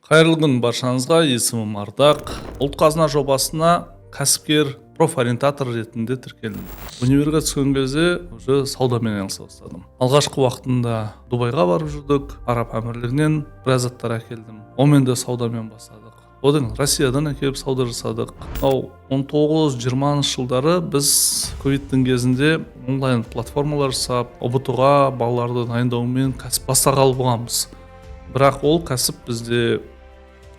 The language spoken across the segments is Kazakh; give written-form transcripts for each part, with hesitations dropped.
Қайырлы күн баршаңызға, есімім Ардақ. Ұлт қазына жобасына кәсіпкер профориентатор ретінде тіркелдім. Универге түскен кезде уже саудамен айналыса бастадым. Алғашқы уақытында Дубайға барып жүрдік, Араб әмірлігінен біраз заттар әкелдім. Онымен де саудамен бастадық. Одан Россиядан әкеліп сауда жасадық. 19-20 жылдары біз ковидтің кезінде онлайн платформалар жасап, ұбт-ға балаларды дайындаумен кәсіп бастағалы болғанбыз. Бірақ ол кәсіп бізде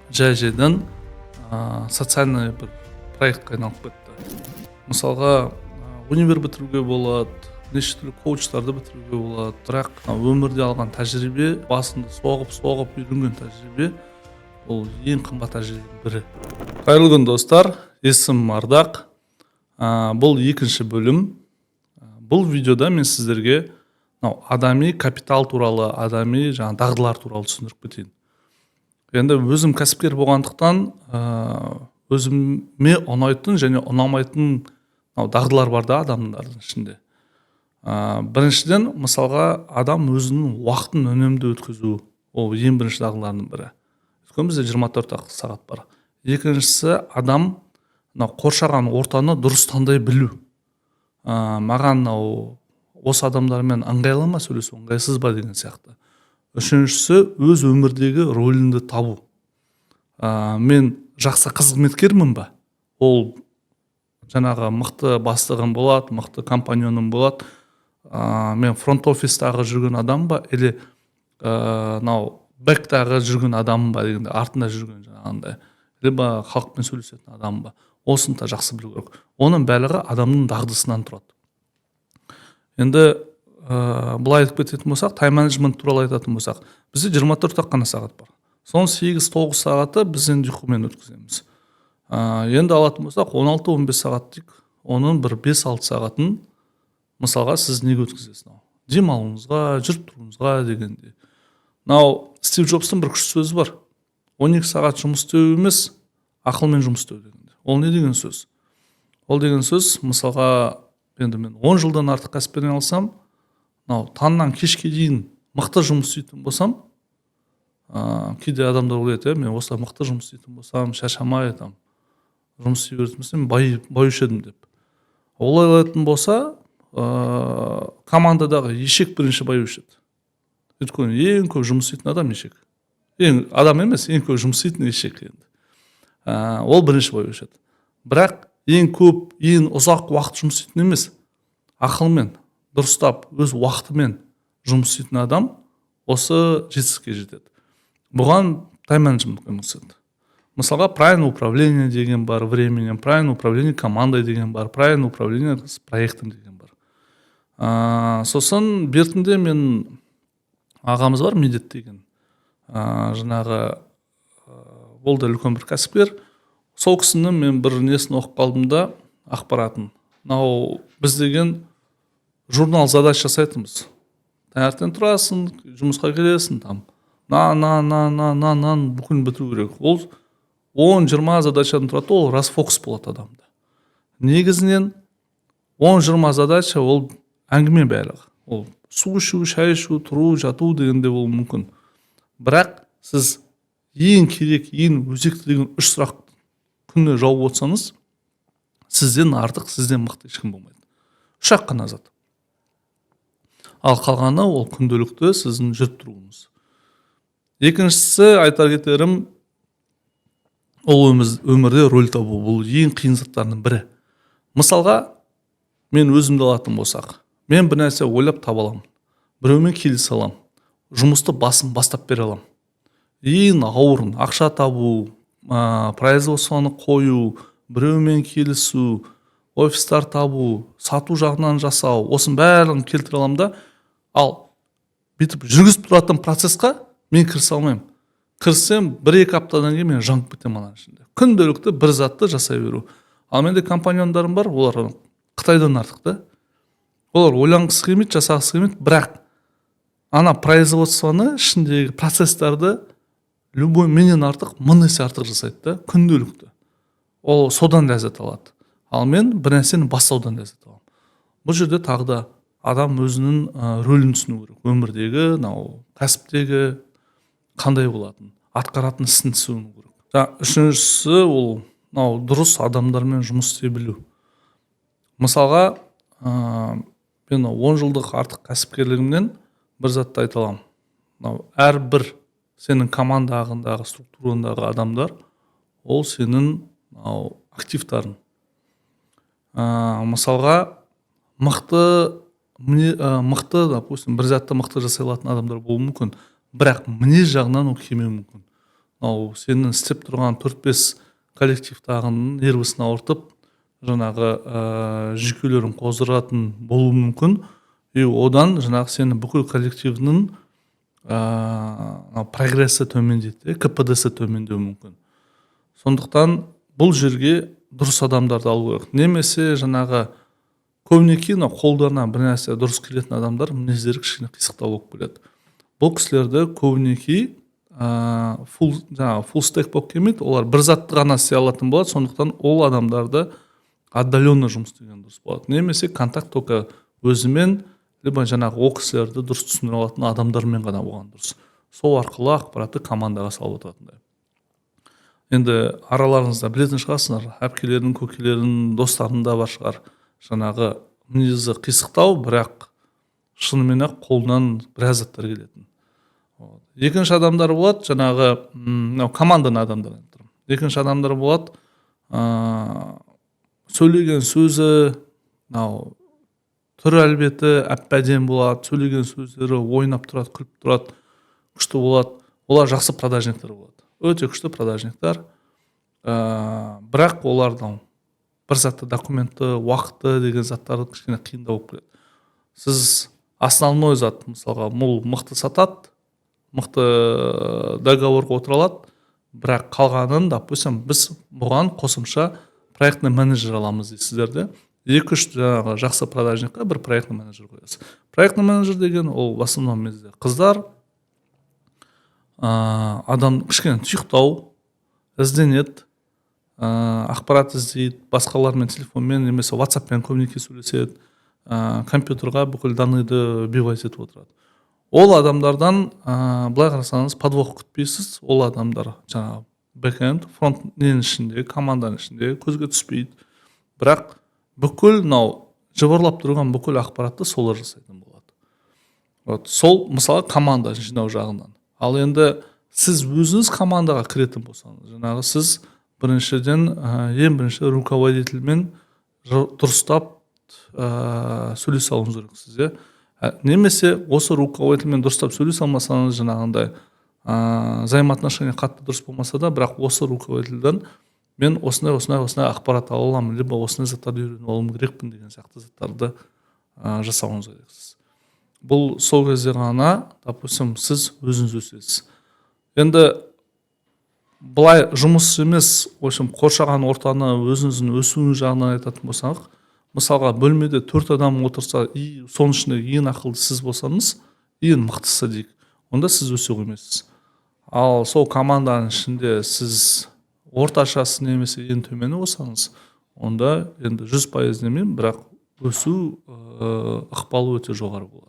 жай-жайдан социальный бір проектқа айналып кетті. Мысалға, универ бітіруге болады, неше түрлі коучтарды бітіруге болады. Бірақ өмірде алған тәжірибе, басында соғып үйренген тәжірибе, ол ең қымбат тәжірибенің бірі. Қайырлы күн достар, есімім Ардақ. Бұл екінші бөлім. Бұл видеода мен сіздерге адами капитал туралы, адами дағдылар туралы түсіндіріп кетейін. Енді өзім кәсіпкер болғандықтан, өзіме ұнайтын және ұнамайтын дағдылар бар да адамдардың ішінде. Біріншіден, мысалға, адам өзінің уақытын үнемді өткізу, ол ең бірінші дағдылардың бірі. Өйткені бізде 24 сағат бар. Екіншісі, адам қоршаған ортаны дұрыс таңдай білу. Маған осы адамдармен ыңғайлы ма сөйлесу, ыңғайсыз ба деген сияқты. Үшіншісі, өз өмірдегі рөліңді табу. Мен жақсы қызметкермін ба? Ол жаңағы мықты бастығым болады, мықты компаньоным болады. Мен фронт-офистағы жүрген адам ба? Или бэктағы жүрген адам ба дегенде, артында жүрген жаңағындай. Либо халықпен сөйлесетін адам ба? Осын да жақсы білу керек. Оның бәрі адамның дағдысынан тұрады. Енді бұлай айтып кететін болсақ, тайм-менеджмент туралы айтатын болсақ, бізде 24 қана сағат бар. Соның 8-9 сағаты біз енді ұйқымен өткіземіз. Енді алатын болсақ, 16-15 сағат дейік, оның бір 5-6 сағатын мысалға сіз неге өткізесіз? Демалуыңызға, жүріп тұруыңызға дегенде. Стив Джобстың бір күшті сөзі бар. 12 сағат жұмыс істеу емес, ақылмен жұмыс істеу дегенде. Ол не деген сөз? Ол деген сөз, мысалға, енді мен 10 жылдан артық кәсіппен айналысам, таңнан кешке дейін мықты жұмыс істейтін болсам, кейде адамдар ойлайды, мен осылай мықты жұмыс істейтін болсам, шаршамай жұмыс істей беретін болсам, баюшы едім деп. Олай ойлайтын болса, командадағы ешек бірінші баюшы еді. Өйткені ең көп жұмыс істейтін адам ешек. Адам емес, ең көп жұмыс істейтін ешек енді. Ол бірінші баюшы еді. Бірақ ең көп, ең ұзақ уақыт жұмыс істейтін емес, ақылмен, дұрыстап, өз уақытымен жұмыс істейтін адам осы жетістікке жетеді. Бұған тайм-менеджмент көмектеседі. Мысалға, правильное управление деген бар, временем, правильное управление командой деген бар, правильное управление с проектом деген бар. Сосын бертінде мен ағамыз бар, Медет деген. Жаңағы ол да үлкен бір кәсіпкер. Сол кісінің мен бір несін оқып қалдым да, ақпаратын. Біз деген журнал задач жасайтынбыз. Таңертең тұрасың, жұмысқа келесің, бүкін бітіру керек. Ол 10-20 задачадан тұрады, ол расфокус болады адамда. Негізінен 10-20 задача ол әңгіме барлығы. Ол су ішу, шай ішу, тұру, жату дегенде ол мүмкін. Бірақ сіз ең керек, ең өзекті деген 3 сұрақ күнде жауып отырсаңыз, сізден артық, сізден мықты ешкім болмайды. 3 қана зат. Ал қалғаны ол күнделікті сіздің жүріп тұруыңыз. Екіншісі айтар кетерім, ол өмірде рөл табу, бұл ең қиын заттардың бірі. Мысалға, мен өзімді алатын болсақ, мен бір нәрсе ойлап таба аламын, біреумен келісе аламын, жұмысты бастап бере аламын. Ең ауырын, ақша табу, производствоны қою, біреумен келісу, офистар табу, сату жағынан жасау, осын бәрін келтіре аламын да, ал бүйтіп жүргізіп тұратын процесқа мен кірісе алмаймын. Кірсем 1-2 аптадан кейін мен жаңып кетемін ананың ішінде. Күнделікті бір затты жасай беру. Ал менде компаньондарым бар, олар Қытайдан артық да. Олар ойланғысы келмейді, жасағысы келмейді, бірақ ана производствоны ішіндегі процесстарды любой менен артық, 1000 есе артық жасайды да, күнделікті. Ол содан ләззат алады. Ал мен бір нәрсені бастаудан ләззат аламын. Бұл жерде тағы да адам өзінің рөлін түсіну керек. Өмірдегі, кәсіптегі қандай болатын. атқаратын ісін түсіну керек. Үшіншісі ол мынау дұрыс адамдармен жұмыс істей білу. Мысалға, мен 10 жылдық артық кәсіпкерлігімнен бір затты айта аламын. Мынау әрбір сенің командағындағы структурандағы адамдар ол сенің активтарың. Мысалға, мықты, допустим, бір затты мықты жасай алатын адамдар болуы мүмкін, бірақ мінез жағынан ол келмеуі мүмкін. Сенің істеп тұрған 4-5 коллективтағының нервісін ауыртып, жаңағы жүйкелерін қоздыратын болуы мүмкін, и одан жаңағы сенің бүкіл коллективінің прогрессі төмендейді, КПД-сі төмендеуі мүмкін. Сондықтан бұл жерге дұрыс адамдарды алу керек. Немесе жаңағы көбінесе қолдарына бір нәрсе дұрыс келетін адамдар мінездері кішкене қисықтау болып келеді. Бұл кісілерді көбінесе full stack болып келмейді, олар бір затты ғана істей алатын болады, сондықтан ол адамдарды отдаленно жұмыс істеген дұрыс болады. Немесе контакт только өзімен, либо жаңағы ол кісілерді дұрыс түсіндіре алатын адамдармен ғана болған дұрыс. Сол арқылы ақпаратты командаға салып отыратындай. Енді араларыңызда білетін шығарсыңдар, әпкелердің, көкелердің, достарың да бар шығар. Жаңағы мінезі қисықтау, бірақ шынымен ақ қолынан біраз заттар келетін. Екінші адамдар болады, жаңағы команданың адамдар. Екінші адамдар болады, сөйлеген сөзі, түрі әлбеті әп-әдемі болады, сөйлеген сөздері ойнап тұрады, күліп тұрады, күшті болады. Олар жақсы продажниктер болады. Өте күшті продажниктер. Бірақ олардың бір затты, документті, уақыты деген заттарды кішкене қиындау болып келеді. Сіз основной зат, мысалға, бұл мықты сатады, мықты договорға отыра алады, бірақ қалғанын, допустим, біз бұған қосымша проектный менеджер аламыз дейсіздерде. 2-3 жаңағы жақсы продажникқа бір проектный менеджер қоясыз. Проектный менеджер деген ол в основном мезде қыздар, адам кішкене тұйықтау, ізденеді, ақпарат іздейді, басқалармен телефонмен немесе WhatsApp-пен көбінесе сөйлеседі, компьютерға бүкіл данныйды бивайт етіп отырады. Ол адамдардан былай қарасаңыз подвох күтпейсіз. Ол адамдар жаңағы бэкэнд, фронтнен ішінде, команданың ішінде көзге түспейді. Бірақ бүкіл жыбырлап тұрған бүкіл ақпаратты солар жасайтын болады. Сол мысалы команда жинау жағынан. Ал енді сіз өзіңіз командаға кіретін болсаңыз, жаңағы сіз біріншіден ең бірінші руководительмен дұрыстап сөйлесе алуыңыз керексіз. Немесе осы руководительмен дұрыстап сөйлесе алмасаңыз, жаңағындай взаимоотношения қатты дұрыс болмаса да, бірақ осы руководительден мен осындай ақпарат ала аламын, либо осындай заттарды үйреніп алуым керекпін деген сияқты заттарды жасауыңыз керексіз. Бұл сол кезде ғана, допустим, сіз өзіңіз өсесіз. Енді былай жұмыс емес, қоршаған ортаны өзіңіздің өсуіңіз жағынан айтатын болсақ, мысалға бөлмеде 4 адам отырса, соның ішінде ең ақылды сіз болсаңыз, ең мықтысы дейік, онда сіз өсе қоймайсыз. Ал сол команданың ішінде сіз орташасы немесе ең төмені болсаңыз, онда енді 100% демеймін, бірақ өсу ықпалы өте жоғары болады.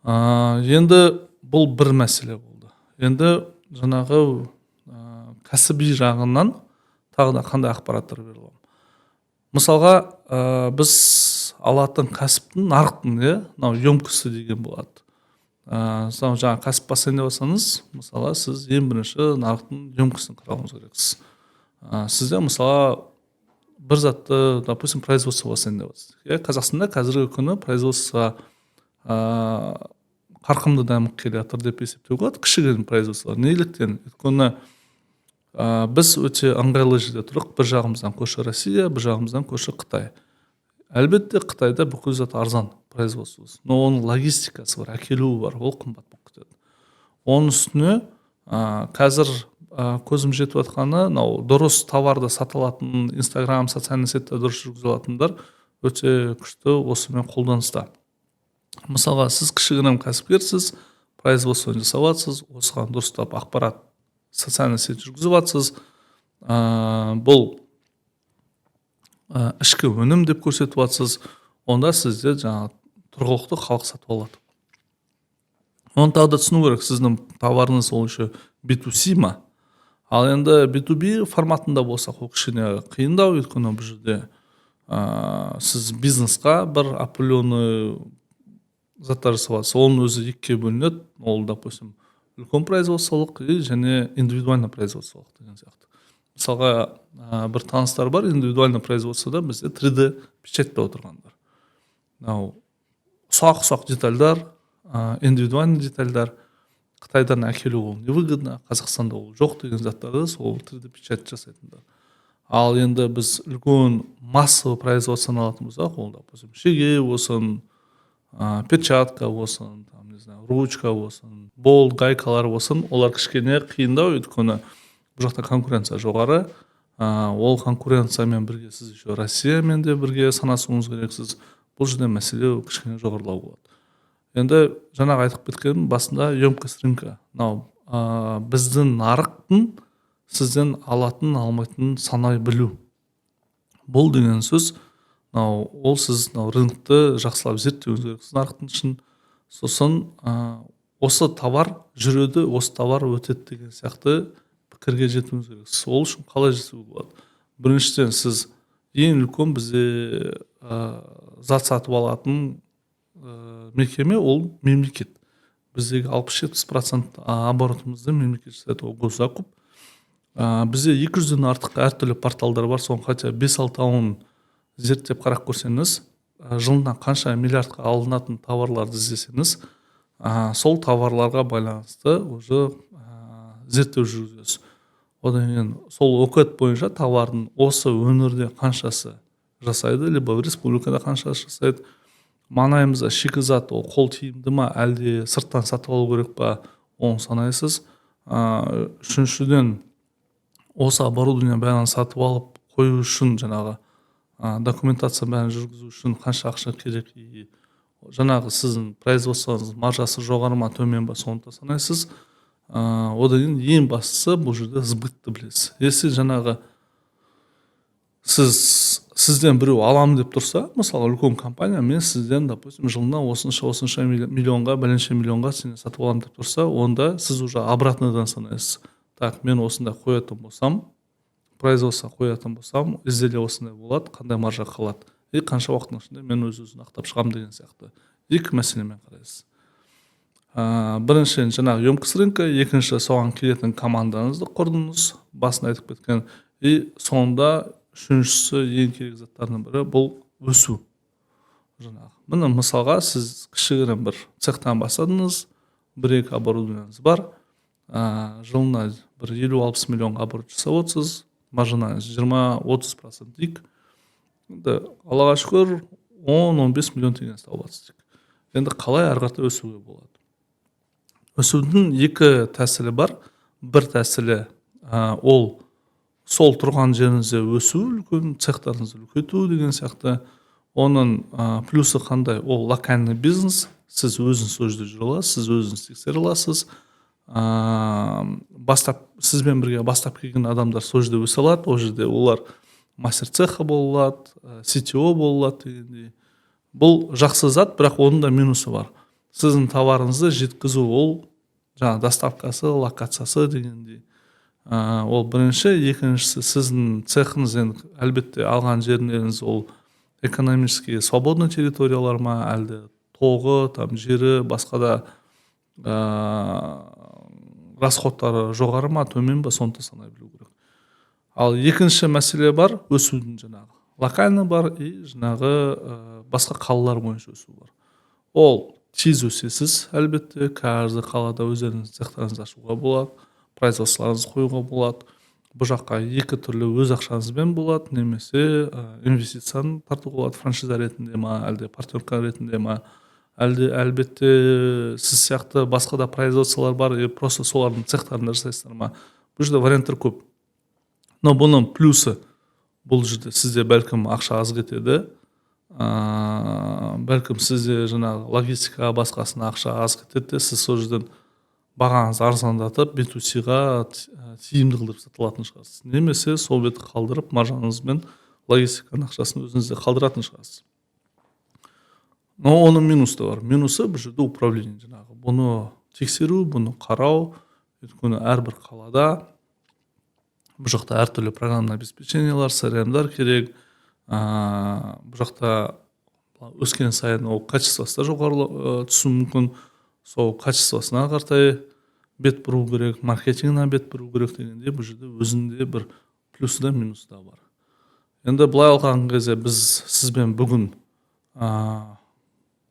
Енді бұл бір мәселе болды. Енді жаңағы кәсіби жағынан тағы да қандай ақпараттар бере аламын. Мысалға, біз алатын кәсіптің нарықтың емкісі деген болады. Жаңа кәсіп бастайын деп жатсаңыз, мысалы, сіз ең бірінші нарықтың емкісін қарауыңыз керексіз. Сізде мысалы бір затты, допустим, производство бастайын деп жатсыз. Қазақстанда қазіргі күні производство қарқынды дамып келе жатыр деп есептеуге болады, кішігірім производстволар. Неліктен? Өйткені біз өте ыңғайлы жерде тұрық, бір жағымыздан көрші Россия, бір жағымыздан көрші Қытай. Әлбетте Қытайда бүкіл зат арзан производствосы, но оның логистикасы бар, әкелуі бар, ол қымбат болып кетеді. Оның үстіне қазір көзім жетіп жатқаны, дұрыс товарды сата алатын, Instagram, социальный сетте дұрыс жүргізе алатындар өте күшті осымен қолданыста. Мысалға, сіз кішігірім кәсіпкерсіз, производство жасап жатсыз, осыған дұрыстап ақпарат социальный сет жүргізіп жатсыз, бұл ішкі өнім деп көрсетіп жатсыз, онда сізде жаңағы тұрғылықты халық сатып алады. Оны тағы да түсіну керек, сіздің товарыңыз ол еще B2C ма. Ал енді B2B форматында болсақ, ол кішкене қиындау, өйткені бұл жерде сіз бизнесқа бір определенный заттар жасалады, оның өзі екіге бөлінеді. Ол, допустим, үлкен производстволық және индивидуально производстволық деген сияқты. Мысалға, бір таныстар бар, индивидуально производствода бізде 3D печатьте отырғандар. Ұсақ детальдар, индивидуальный детальдар Қытайдан әкелу ол невыгодно, Қазақстанда ол жоқ деген заттарды сол 3D печать жасайтындар. Ал енді біз үлкен массовый производствоны алатын болсақ, ол, допустим, шеге болсын, перчатка болсын, там, не знаю, ручка болсын, болт, гайкалар болсын, олар кішкене қиындау, өйткені бұл жақта конкуренция жоғары. Ол конкуренциямен бірге сіз еще Россиямен де бірге санасуыңыз керексіз. Бұл жерде мәселе кішкене жоғарылау болады. Енді жаңағы айтып кеткенім басында емкость рынка. Біздің нарықтың сізден алатын, алмайтын санай білу. Бұл деген сөз, ол сіз рынокты жақсылап зерттеуіңіз керексіз нарықтың үшін. Сосын осы товар жүреді, осы товар өтеді деген сияқты пікірге жетуіңіз керексіз. Ол үшін қалай жетуге болады? Біріншіден сіз ең үлкен бізде зат сатып алатын мекеме ол мемлекет. Біздегі 60-70% оборотымызды мемлекет жасайды, ол госзакуп. Бізде 200-ден артық әртүрлі порталдар бар, соның хотя 5-6-ын зерттеп қарап көрсеңіз, жылына қанша миллиардқа алынатын товарларды іздесеңіз, сол товарларға байланысты уже зерттеу жүргізесіз. Одан кейін сол оқыт бойынша товардың осы өңірде қаншасы жасайды, либо в республикада қаншасы жасайды, маңайымызда шикізат ол қол тиімді ма, әлде сырттан сатып алу керек па, оны санайсыз. Үшіншіден, осы оборудование бәрін сатып алып қою үшін жаңағы документация бәрін жүргізу үшін қанша ақша керек, и жаңағы сіздің производствоңыз маржасы жоғары ма, төмен ба, соны да санайсыз. Одан кейін ең бастысы бұл жерде сбытты білесіз. Если жаңағы сізден біреу аламын деп тұрса, мысалы үлкен компания, мен сізден, допустим, жылына осынша миллионға, бәленше миллионға сені сатып аламын деп тұрса, онда сіз уже обратныйдан санайсыз. Так, мен осында қоятын болсам, производство қоятын болсам, изделие осындай болады, қандай маржа қалады, и қанша уақыттың ішінде мен өзін ақтап шығамын деген сияқты. Екі мәселемен қарайсыз. Бірінші жаңағы емкость рынка, екінші соған келетін командаңызды құрдыңыз, басында айтып кеткен, и сонда үшіншісі ең керек заттардың бірі бұл өсу. Міне мысалға сіз кішігірім бір цехтан бастадыңыз, 1-2 оборудованиеңіз бар, жылына бір 50-60 миллионға оборот жасап отырсыз, маржинаңыз 20-30% дейік. Аллаға шүкір 10-15 миллион теңге тауып жатсыз. Енді қалай ары қарата өсуге болады? Өсудің екі тәсілі бар. Бір тәсілі ол сол тұрған жеріңізде өсу, үлкен цехтарыңызды үлкейту деген сияқты. Оның плюсы қандай? Ол локальный бизнес, сіз өзіңіз сол жерде жүре аласыз, сіз өзіңіз тексере аласыз. Сізбен бірге бастап келген адамдар сол жерде өсе алады, ол жерде олар мастер цеха бола алады, CTO бола алады дегендей. Бұл жақсы зат, бірақ оның да минусы бар. Сіздің товарыңызды жеткізу, ол жаңа доставкасы, локациясы дегендей. Ол бірінші, екіншісі сіздің цехыңыз, әлбетте алған жеріңіз ол экономически свободный территориялар ма, әлде тоғы, там жері, басқа да расходтары жоғары ма, төмен ба, соны санай білу керек. Ал екінші мәселе бар, өсудің жаңағы. Локальный бар и жаңағы басқа қалалар бойынша өсу бар. Ол тез өсесіз, әлбетте, каждый қалада өздеріңіз цехтарыңызды ашуға болады, производстволарыңызды қоюға болады. Бұл жаққа екі түрлі өз ақшаңызбен болады, немесе инвестицияны тартуға болады, франшиза ретінде ма, әлде партнерка ретінде ма, әлде әлбетте сіз сияқты басқа да производстволар бар, просто солардың цехтарында жасайсыздар ма. Бұл жерде варианттар көп. Но бұның плюсы, бұл жерде сізде бәлкім ақша аз кетеді, бәлкім сізде жаңағы логистикаға басқасына ақша аз кетеді, сіз сол жерден бағаңызды арзандатып, B2C-ға тиімді қылдырып сата алатын шығарсыз. Немесе сол бетті қалдырып, маржаңызбен логистиканың ақшасын өзіңізде қалдыратын шығарсыз. Но оның минусы да бар. Минусы бұл жерде управление жаңағы. Бұны тексеру, бұны қарау. Өйткені әрбір қалада бұл жақта әртүрлі программный обеспечениялар, CRM-дар керек. Бұл жақта өскен сайын ол качествосы да жоғары түсуі мүмкін. Сол качествосына қартай бет бұру керек, маркетингіне бет бұру керек дегенде бұл жерде өзінде бір плюсы да минусы да бар. Енді былай алған кезде біз сізбен бүгін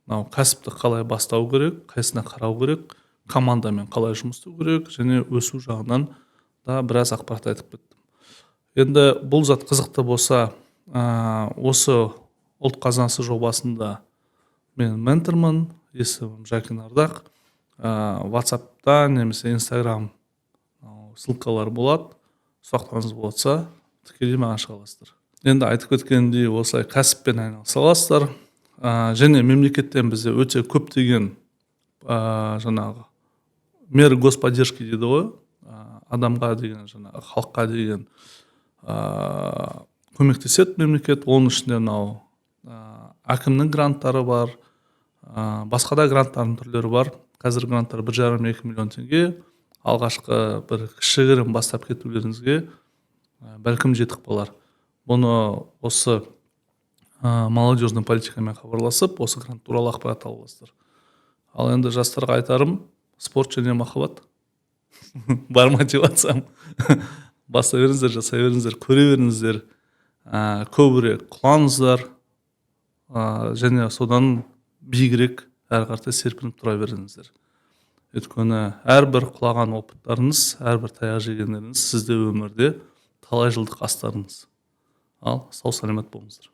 кәсіпті қалай бастау керек, қайсына қарау керек, командамен қалай жұмыс істеу керек, және өсу жағынан да біраз ақпарат айтып кеттім. Енді бұл зат қызықты болса, осы ұлт қазынасы жобасында мен ментормын, есімім Жакин Ардақ. WhatsApp-та немесе Instagram ссылкалар болады. Сұрақтарыңыз болса, тікелей маған шыға аласыздар. Енді айтып кеткендей, осылай кәсіппен айналыса аласыздар. Және мемлекеттен бізде өте көптеген жаңағы меры господдержки дейді ғой, адамға деген, жаңағы халыққа деген көмектеседі мемлекет. Оның ішінде әкімнің гранттары бар, басқа да гранттардың түрлері бар. Қазір гранттар 1,5-2 миллион теңге. Алғашқы бір кішігірім бастап кетулеріңізге бәлкім жетік болар. Бұны осы молодежный политикамен хабарласып, осы грант туралы ақпарат аласыздар. Ал енді жастарға айтарым, спорт және махаббат. Бар мотивациям. Баса беріңіздер, жасай беріңіздер, көре беріңіздер, көбірек құлаңыздар, және содан биігірек әрі қарата серпініп тұра беріңіздер. Өйткені әрбір құлаған опыттарыңыз, әрбір таяқ жегендеріңіз сізде өмірде талай жылдық астарыңыз. Ал сау саламат болыңыздар.